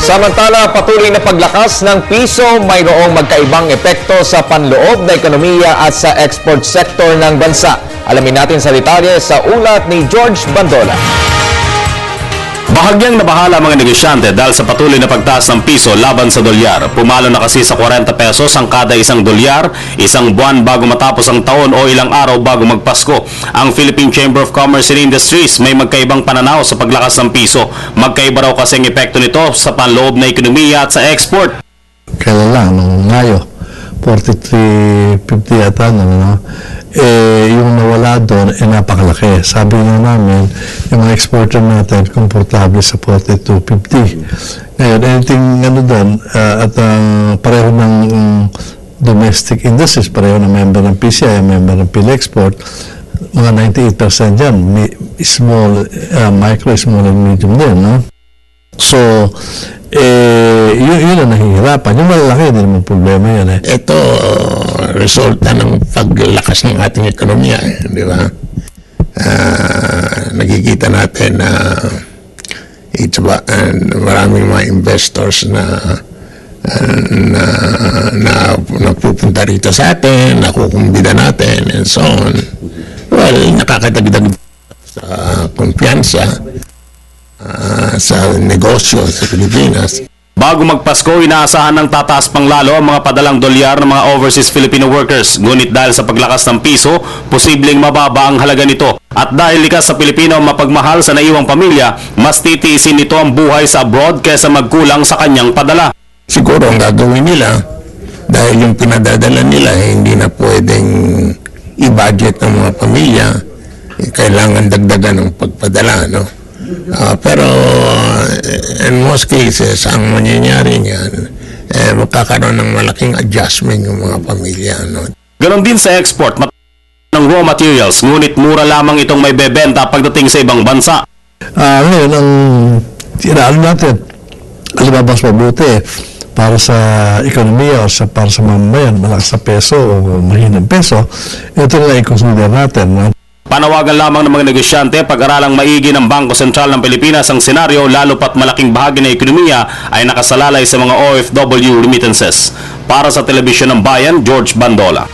Samantala, patuloy na paglakas ng piso mayroong magkaibang epekto sa panloob na ekonomiya at sa export sector ng bansa. Alamin natin sa detalye sa ulat ni George Bandola. Bahagyang nabahala mga negosyante dahil sa patuloy na pagtaas ng piso laban sa dolyar. Pumalo na kasi sa 40 pesos ang kada isang dolyar, isang buwan bago matapos ang taon o ilang araw bago magpasko. Ang Philippine Chamber of Commerce and Industries may magkaibang pananaw sa paglakas ng piso. Magkaiba raw kasi ang epekto nito sa panloob na ekonomiya at sa export. Kailan lang, nung Mayo, 43.50 yata, no? Yung nawala doon, napakalaki. Sabi nga namin, yung mga exporter natin, komportable sa 42.50. Ngayon, anything doon, at pareho ng domestic industries, pareho ng member ng PCI, member ng PhilExport, mga 98% dyan, small, micro, small, and medium din, no? So, yun ang nahihirapan. Yung malalaki, hindi naman problema yan. Ito, resulta ng paglakas ng ating ekonomiya, di ba? Nakikita natin na maraming mga investors na pupunta rito sa atin, nakukumbida natin, and so on. Well, nakakadagdag sa kumpiyansa sa negosyo sa Pilipinas. Bago magpasko, inaasahan ng tataas pang lalo ang mga padalang dolyar ng mga overseas Filipino workers. Ngunit dahil sa paglakas ng piso, posibleng mababa ang halaga nito. At dahil likas sa Pilipino mapagmahal sa naiwang pamilya, mas titiisin nito ang buhay sa abroad kaysa magkulang sa kanyang padala. Siguro ang gagawin nila, dahil yung pinadadala nila hindi na pwedeng i-budget ng mga pamilya, kailangan dagdagan ng pagpadala, no? Pero in most cases, ang mangyayari niyan, magkakaroon ng malaking adjustment yung mga pamilya, no? Ganon din sa export ng raw materials, ngunit mura lamang itong may bebenta pagdating sa ibang bansa. Ngayon, ang inaano natin, alibabas mabuti para sa ekonomiya o para sa mamamayan, malakas sa peso o mahinang peso, ito na i-consider natin, no? Panawagan lamang ng mga negosyante pag-aralang maigi ng Bangko Sentral ng Pilipinas ang senaryo lalo pat malaking bahagi ng ekonomiya ay nakasalalay sa mga OFW remittances. Para sa Telebisyon ng Bayan, George Bandola.